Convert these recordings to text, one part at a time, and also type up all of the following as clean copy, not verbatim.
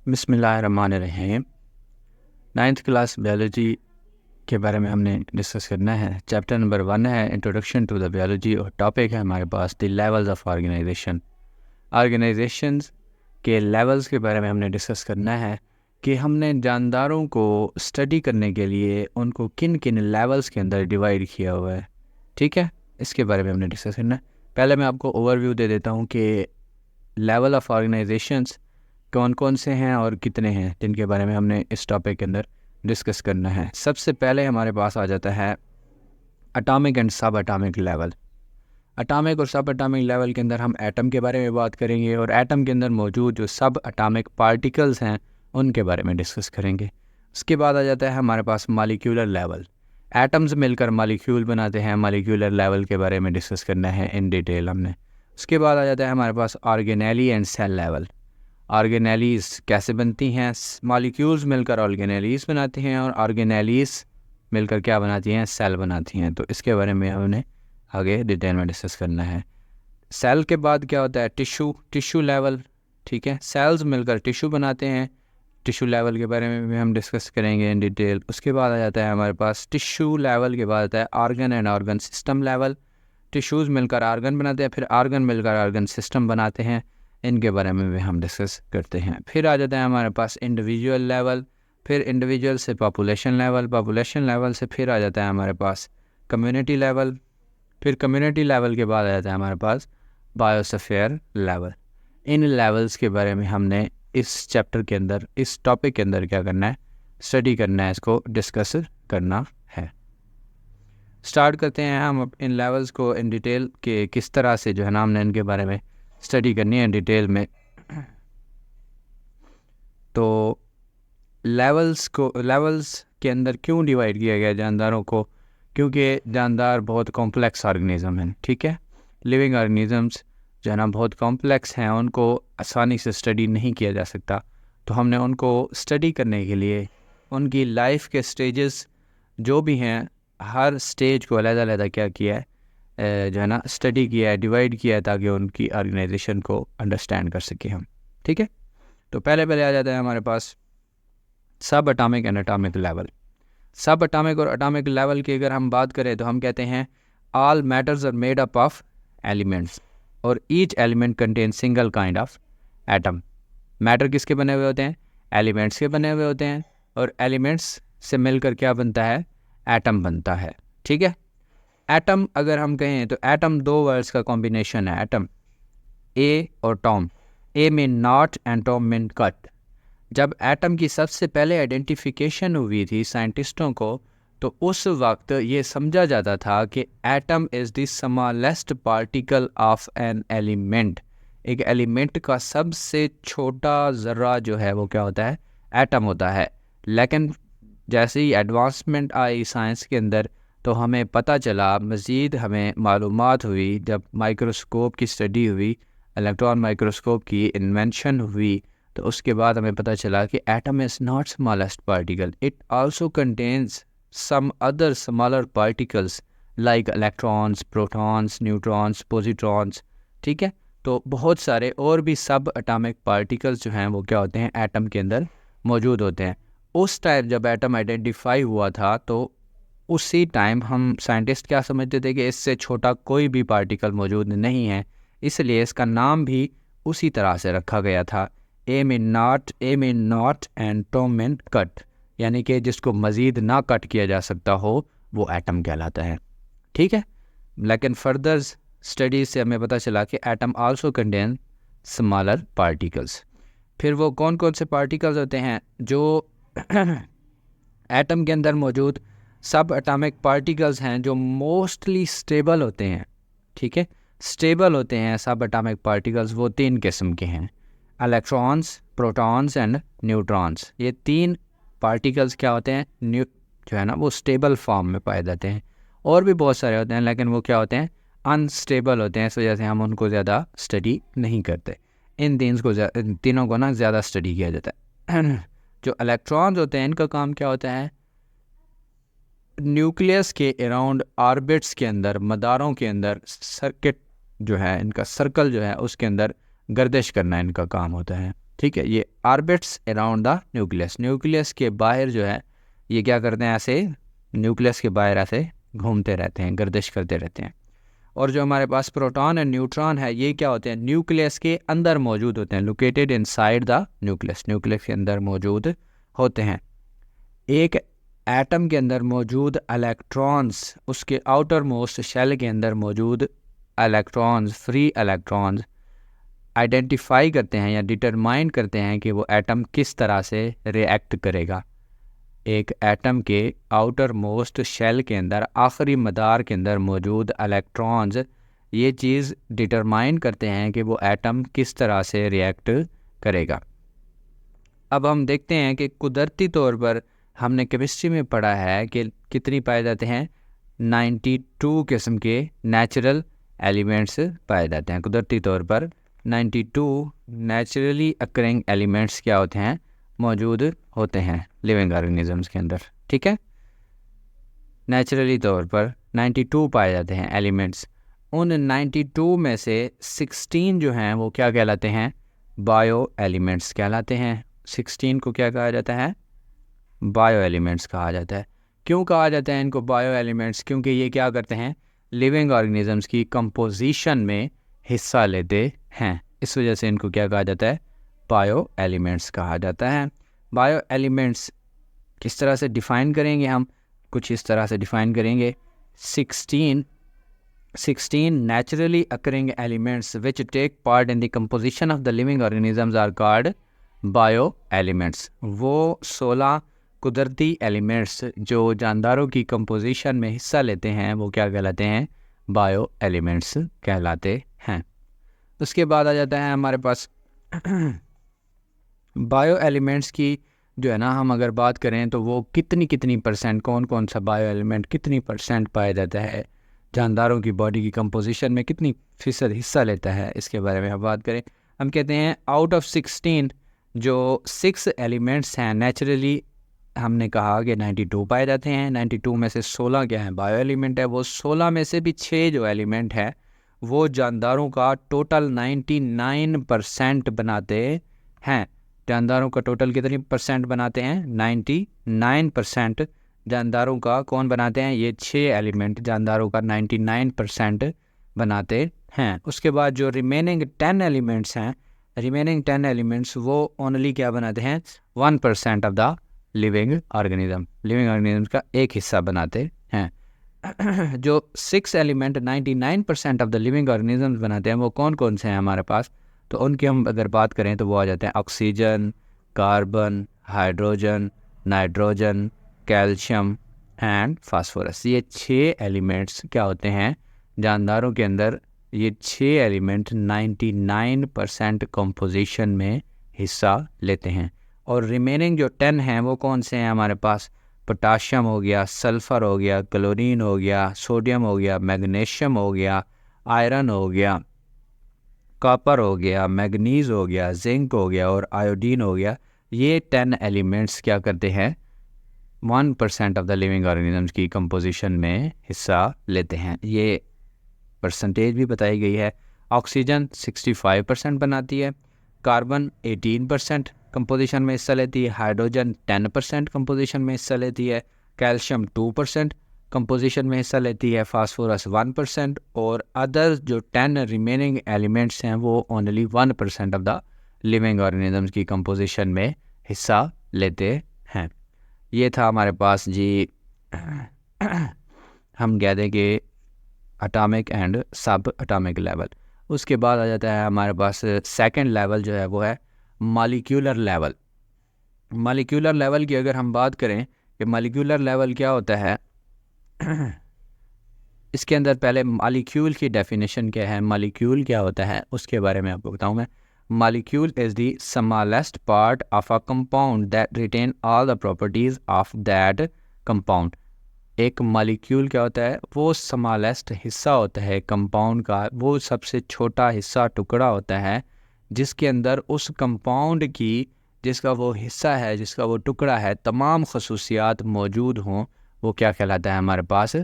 बिस्मिल्लाहिर्रहमानिर्रहीम। 9th class biology के बारे में हमने डिस्कस करना है। चैप्टर नंबर 1 है इंट्रोडक्शन टू द बायोलॉजी और टॉपिक है हमारे पास द लेवल्स ऑफ ऑर्गेनाइजेशंस के लेवल्स के बारे में हमने डिस्कस करना है कि हमने जानदारों को स्टडी करने के लिए उनको किन किन लेवल्स के अंदर डिवाइड किया हुआ है। ठीक है, इसके बारे में हमने डिस्कस करना है। पहले मैं आपको ओवरव्यू दे देता हूँ कि लेवल ऑफ ऑर्गेनाइजेशंस कौन कौन से हैं और कितने हैं, जिनके बारे में हमने इस टॉपिक के अंदर डिस्कस करना है। सबसे पहले हमारे पास आ जाता है एटॉमिक एंड सब एटॉमिक लेवल। एटॉमिक और सब एटॉमिक लेवल के अंदर हम एटम के बारे में बात करेंगे और एटम के अंदर मौजूद जो सब एटॉमिक पार्टिकल्स हैं उनके बारे में डिस्कस करेंगे। उसके बाद आ जाता है हमारे पास मॉलिक्यूलर लेवल। एटम्स मिलकर मॉलिक्यूल बनाते हैं, मॉलिक्यूलर लेवल के बारे में डिस्कस करना है इन डिटेल हमने। उसके बाद आ जाता है हमारे पास organelle and cell level. Organelles कैसे बनती हैं, मॉलिक्यूल्स मिलकर ऑर्गेनेलीज बनाती हैं और ऑर्गेनेलीज मिलकर क्या बनाती हैं, सेल बनाती हैं। तो इसके बारे में हमने आगे डिटेल में डिस्कस करना है। सेल के बाद क्या होता है, टिश्यू लेवल। ठीक है, सेल्स मिलकर टिश्यू बनाते हैं, टिश्यू लेवल के बारे में भी हम डिस्कस करेंगे इन डिटेल। उसके बाद आ जाता है हमारे पास टिश्यू लेवल के बाद आता है organ and organ system level. Tissues मिलकर ऑर्गन बनाते हैं, फिर ऑर्गन मिलकर ऑर्गन सिस्टम बनाते हैं, इनके बारे में भी हम डिस्कस करते हैं। फिर आ जाता है हमारे पास इंडिविजुअल लेवल, फिर इंडिविजुअल से पॉपुलेशन लेवल, पॉपुलेशन लेवल से फिर आ जाता है हमारे पास कम्युनिटी लेवल, फिर कम्युनिटी लेवल के बाद आ जाता है हमारे पास बायोस्फीयर लेवल। इन लेवल्स के बारे में हमने इस चैप्टर के अंदर, इस टॉपिक के अंदर क्या करना है, स्टडी करना है, इसको डिस्कस करना है। स्टार्ट करते हैं हम इन लेवल्स को इन डिटेल के किस तरह से जो है ना हमने इनके बारे में स्टडी करनी है डिटेल में। तो लेवल्स के अंदर क्यों डिवाइड किया गया जानदारों को, क्योंकि जानदार बहुत कॉम्प्लेक्स ऑर्गेनिज्म हैं। ठीक है, लिविंग ऑर्गेनिजम्स जो है ना बहुत कॉम्प्लेक्स हैं, उनको आसानी से स्टडी नहीं किया जा सकता। तो हमने उनको स्टडी करने के लिए उनकी लाइफ के स्टेजेस जो भी हैं, हर स्टेज को अलग-अलग क्या किया है, जो है ना स्टडी किया है, डिवाइड किया है, ताकि उनकी ऑर्गेनाइजेशन को अंडरस्टैंड कर सकें हम। ठीक है, तो पहले आ जाता है हमारे पास subatomic and atomic level. Subatomic और एटॉमिक लेवल की अगर हम बात करें तो हम कहते हैं all matters are made up of elements और each element contain single kind of atom. Matter किसके बने हुए होते हैं, एलिमेंट्स के बने हुए होते हैं, और एलिमेंट्स से मिलकर क्या बनता है, एटम बनता है। ठीक है, एटम अगर हम कहें तो एटम दो वर्ड्स का कॉम्बिनेशन है, एटम ए और Tom. A mean not and tom mean cut. जब एटम की सबसे पहले आइडेंटिफिकेशन हुई थी साइंटिस्टों को, तो उस वक्त ये समझा जाता था कि atom is the smallest particle of an element. एक एलिमेंट का सबसे छोटा ज़र्रा जो है वो क्या होता है, एटम होता है। लेकिन जैसे ही एडवांसमेंट आई साइंस के अंदर, तो हमें पता चला, मज़ीद हमें मालूमात हुई, जब माइक्रोस्कोप की स्टडी हुई, इलेक्ट्रॉन माइक्रोस्कोप की इन्वेंशन हुई, तो उसके बाद हमें पता चला कि atom is not smallest particle, it also contains some other smaller particles like electrons, protons, neutrons, positrons. ठीक है, तो बहुत सारे और भी सब एटॉमिक पार्टिकल्स जो हैं वो क्या होते हैं, एटम के अंदर मौजूद होते हैं। उस टाइम जब एटम आइडेंटिफाई हुआ था, तो उसी टाइम हम साइंटिस्ट क्या समझते थे कि इससे छोटा कोई भी पार्टिकल मौजूद नहीं है, इसलिए इसका नाम भी उसी तरह से रखा गया था, a mean not and tom mean cut, यानी कि जिसको मज़ीद ना कट किया जा सकता हो वो एटम कहलाता है। ठीक है, लेकिन फर्दर स्टडीज़ से हमें पता चला कि atom also contain smaller particles. फिर वो कौन कौन से पार्टिकल्स होते हैं जो एटम के अंदर मौजूद सब एटॉमिक पार्टिकल्स हैं, जो मोस्टली स्टेबल होते हैं। ठीक है, स्टेबल होते हैं सब एटॉमिक पार्टिकल्स, वो 3 किस्म के हैं, इलेक्ट्रॉन्स, प्रोटॉन्स एंड न्यूट्रॉन्स। ये 3 पार्टिकल्स क्या होते हैं, जो है ना वो स्टेबल फॉर्म में पाए जाते हैं। और भी बहुत सारे होते हैं, लेकिन वो क्या होते हैं, अनस्टेबल होते हैं, इस वजह से हम उनको ज़्यादा स्टडी नहीं करते। इन तीनों को ना ज़्यादा स्टडी किया जाता है। जो इलेक्ट्रॉन्स होते हैं, इनका काम क्या होता है, न्यूक्लियस के अराउंड ऑर्बिट्स के अंदर, मदारों के अंदर, सर्किट जो है इनका, सर्कल जो है उसके अंदर गर्दिश करना इनका काम होता है। ठीक है, ये orbits around the nucleus, nucleus के बाहर जो है ये क्या करते हैं, ऐसे न्यूक्लियस के बाहर ऐसे घूमते रहते हैं, गर्दिश करते रहते हैं। और जो हमारे पास प्रोटॉन एंड न्यूट्रॉन है ये क्या होते हैं, न्यूक्लियस के अंदर मौजूद होते हैं, located inside the nucleus, nucleus के अंदर मौजूद होते हैं। एक एटम के अंदर मौजूद इलेक्ट्रॉन्स, उसके आउटर मोस्ट शेल के अंदर मौजूद इलेक्ट्रॉन्स, फ्री इलेक्ट्रॉन्स आइडेंटिफाई करते हैं या डिटरमाइन करते हैं कि वो एटम किस तरह से रिएक्ट करेगा। एक एटम के आउटर मोस्ट शेल के अंदर, आखिरी मदार के अंदर मौजूद इलेक्ट्रॉन्स ये चीज़ डिटरमाइन करते हैं कि वो एटम किस तरह से रिएक्ट करेगा। अब हम देखते हैं कि कुदरती तौर पर हमने केमिस्ट्री में पढ़ा है कि कितनी पाए जाते हैं, 92 किस्म के नेचुरल एलिमेंट्स पाए जाते हैं। कुदरती तौर पर 92 नेचुरली अकरिंग एलिमेंट्स क्या होते हैं, मौजूद होते हैं लिविंग ऑर्गेनिजम्स के अंदर। ठीक है, नेचुरली तौर पर 92 पाए जाते हैं एलिमेंट्स। उन 92 में से 16 जो हैं वो क्या कहलाते हैं, बायो एलिमेंट्स कहलाते हैं। 16 को क्या कहा जाता है, बायो एलिमेंट्स कहा जाता है। क्यों कहा जाता है इनको बायो एलिमेंट्स, क्योंकि ये क्या करते हैं, लिविंग ऑर्गेनिजम्स की कंपोजिशन में हिस्सा लेते हैं, इस वजह से इनको क्या कहा जाता है, बायो एलिमेंट्स कहा जाता है। बायो एलिमेंट्स किस तरह से डिफ़ाइन करेंगे, हम कुछ इस तरह से डिफ़ाइन करेंगे, 16 naturally occurring elements which take part in the composition of the living organisms are called bioelements। वो 16 कुदरती एलिमेंट्स जो जानदारों की कंपोजिशन में हिस्सा लेते हैं वो क्या कहलाते हैं, बायो एलिमेंट्स कहलाते हैं। उसके बाद आ जाता है हमारे पास बायो एलिमेंट्स की जो है ना, हम अगर बात करें तो वो कितनी परसेंट, कौन कौन सा बायो एलिमेंट कितनी परसेंट पाया जाता है, जानदारों की बॉडी की कंपोजिशन में कितनी फ़ीसद हिस्सा लेता है, इसके बारे में हम बात करें। हम कहते हैं आउट ऑफ 16 जो 6 एलिमेंट्स हैं नेचुरली, हमने कहा कि 92 पाए जाते हैं। 92 में से 16 क्या है, बायो एलिमेंट है। वो 16 में से भी 6 जो एलिमेंट है वो जानदारों का टोटल 99% बनाते हैं। जानदारों का टोटल कितनी परसेंट बनाते हैं, 99% जानदारों का कौन बनाते हैं, ये 6 एलिमेंट जानदारों का 99% बनाते हैं। उसके बाद जो रिमेनिंग 10 एलिमेंट्स हैं, रिमेनिंग 10 एलिमेंट्स वो ओनली क्या बनाते हैं, 1% of the living organism, living organism का एक हिस्सा बनाते हैं। जो 6 element 99% of the living organism बनाते हैं वो कौन कौन से हैं हमारे पास, तो उनकी हम अगर बात करें तो वो आ जाते हैं oxygen, carbon, hydrogen, nitrogen, calcium and phosphorus. ये 6 एलिमेंट्स क्या होते हैं जानदारों के अंदर, ये 6 एलिमेंट 99% कंपोजिशन में हिस्सा लेते हैं। और रिमेनिंग जो 10 हैं वो कौन से हैं हमारे पास, पोटाशियम हो गया, सल्फ़र हो गया, क्लोरीन हो गया, सोडियम हो गया, मैग्नीशियम हो गया, आयरन हो गया, कॉपर हो गया, मैग्नीज़ हो गया, जिंक हो गया और आयोडीन हो गया। ये 10 एलिमेंट्स क्या करते हैं, 1% ऑफ द लिविंग ऑर्गेनिजम्स की कंपोजिशन में हिस्सा लेते हैं। ये परसेंटेज भी बताई गई है। ऑक्सीजन 65% बनाती है, कार्बन 18% कंपोजिशन में हिस्सा लेती है, हाइड्रोजन 10% कंपोजिशन में हिस्सा लेती है, कैल्शियम 2% कंपोजिशन में हिस्सा लेती है, फास्फोरस 1% और अदर्स जो 10 रिमेनिंग एलिमेंट्स हैं वो only 1% of the living organisms की कंपोजिशन में हिस्सा लेते हैं। ये था हमारे पास जी हम कह दें कि एटॉमिक एंड सब एटॉमिक लेवल। उसके बाद आ जाता है हमारे पास सेकंड लेवल जो है वो है मॉलिक्यूलर लेवल। मॉलिक्यूलर लेवल की अगर हम बात करें कि मॉलिक्यूलर लेवल क्या होता है, इसके अंदर पहले मॉलिक्यूल की डेफिनेशन क्या है, मॉलिक्यूल क्या होता है उसके बारे में आपको बताऊं मैं। Molecule is the smallest part of a compound that retain all the properties of that compound. एक मॉलिक्यूल क्या होता है, वो स्मॉलेस्ट हिस्सा होता है कंपाउंड का, वो सबसे छोटा हिस्सा टुकड़ा होता है जिसके अंदर उस कंपाउंड की, जिसका वो हिस्सा है, जिसका वो टुकड़ा है, तमाम खसूसियात मौजूद हों, वो क्या कहलाता है हमारे पास,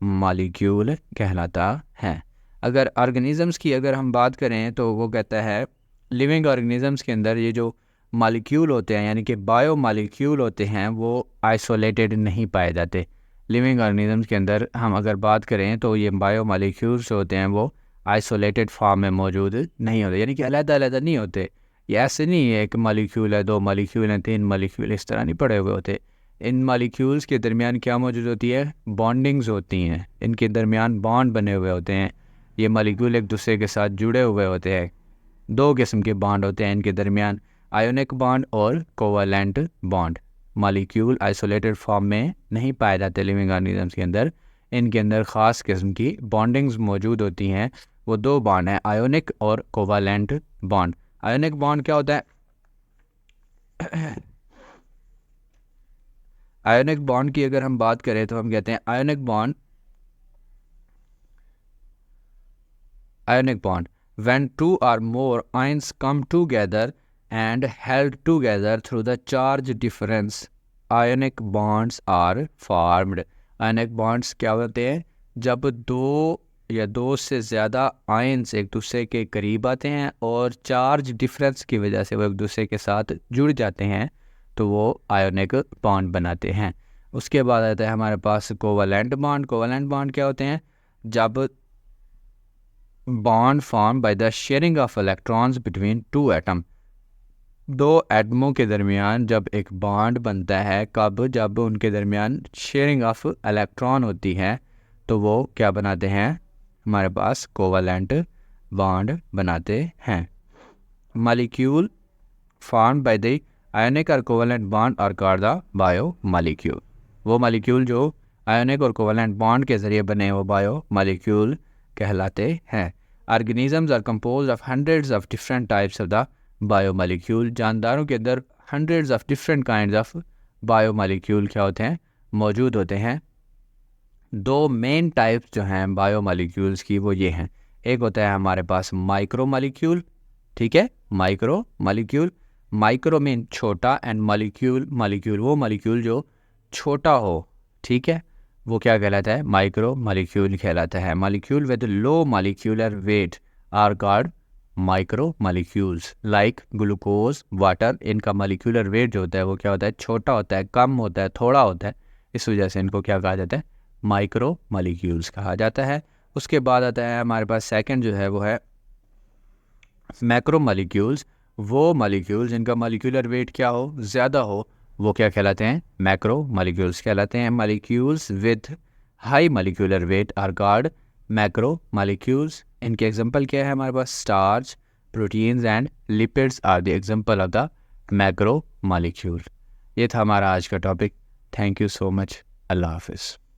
मॉलिक्यूल कहलाता है। अगर ऑर्गेनिजम्स की अगर हम बात करें तो वो कहता है लिविंग ऑर्गेनिजम्स के अंदर ये जो मालिक्यूल होते हैं यानी कि बायो मालिक्यूल होते हैं वो आइसोलेटेड नहीं पाए जाते। लिविंग ऑर्गेनिजम्स के अंदर हम अगर बात करें तो ये बायो मालिक्यूल्स होते हैं वो आइसोलेटेड फॉर्म में मौजूद नहीं होते, यानी कि अलग-अलग नहीं होते। ये ऐसे नहीं है, एक मालिक्यूल है, 2 मालिक्यूल हैं, 3 मालिक्यूल, इस तरह नहीं पड़े हुए होते। इन मालिक्यूल्स के दरमियान क्या मौजूद होती है? बॉन्डिंग्स होती हैं, इनके दरमियान बॉन्ड बने हुए होते हैं। ये मालिक्यूल एक दूसरे के साथ जुड़े हुए होते हैं। 2 किस्म के बॉन्ड होते हैं इनके दरमियान, आयोनिक बॉन्ड और covalent bond. Molecule isolated form में नहीं पाए जाते लिविंग ऑर्गेनिजम्स के अंदर। इनके अंदर ख़ास किस्म की बॉन्डिंग्स मौजूद होती हैं। वो 2 बॉन्ड हैं, आयोनिक और कोवैलेंट बॉन्ड। आयोनिक बॉन्ड क्या होता है? आयोनिक बॉन्ड की अगर हम बात करें तो हम कहते हैं ionic bond when 2 or more ions come together and held together through the charge difference, ionic bonds are formed. Ionic bonds क्या होते हैं? जब 2 या 2 से ज़्यादा आयन्स एक दूसरे के करीब आते हैं और चार्ज डिफरेंस की वजह से वो एक दूसरे के साथ जुड़ जाते हैं तो वो आयोनिक बॉन्ड बनाते हैं। उसके बाद आता है हमारे पास कोवैलेंट बॉन्ड। कोवैलेंट बॉन्ड क्या होते हैं? जब bond form by the sharing of electrons between 2 atom, 2 एटमों के दरमियान जब एक बॉन्ड बनता है, कब? जब उनके दरमियान शेयरिंग ऑफ इलेक्ट्रॉन होती है तो वो क्या बनाते हैं? हमारे पास कोवैलेंट बॉन्ड बनाते हैं। Molecule form by the ionic और covalent bond are called the bio molecule. वो मालिक्यूल जो आयोनिक और कोवैलेंट बॉन्ड के ज़रिए बने वो बायो मालिक्यूल कहलाते हैं। Organisms are compose of hundreds of different types of the bio molecule. जानदारों के अंदर hundreds of different kind of bio molecule क्या होते हैं? मौजूद होते हैं। 2 मेन टाइप्स जो हैं बायो मालिक्यूल्स की वो ये हैं। एक होता है हमारे पास माइक्रो मालिक्यूल, ठीक है, माइक्रो मालिक्यूल। माइक्रो मीन छोटा एंड मालिक्यूल वो मालिक्यूल जो छोटा हो, ठीक है, वो क्या कहलाता है? माइक्रो मालिक्यूल कहलाता है। Molecule with low molecular weight are called micro molecules. Like glucose, water, इनका मालिक्यूलर वेट जो होता है वो क्या होता है? छोटा होता है, कम होता है, थोड़ा होता है। इस वजह से इनको क्या कहा जाता है? माइक्रो मालिक्यूल्स कहा जाता है। उसके बाद आता है हमारे पास सेकंड जो है वो है मैक्रो मालिक्यूल्स। वो मालिक्यूल्स जिनका मालिक्यूलर वेट क्या हो? ज़्यादा हो, वो क्या कहलाते हैं? मैक्रो मालिक्यूल्स कहलाते हैं। Molecules with high molecular weight are called macro molecules. इनके एग्जांपल क्या है हमारे पास? Starch, proteins and lipids are the example of the macro molecule. ये था हमारा आज का topic. Thank you so much. अल्लाह हाफिज़।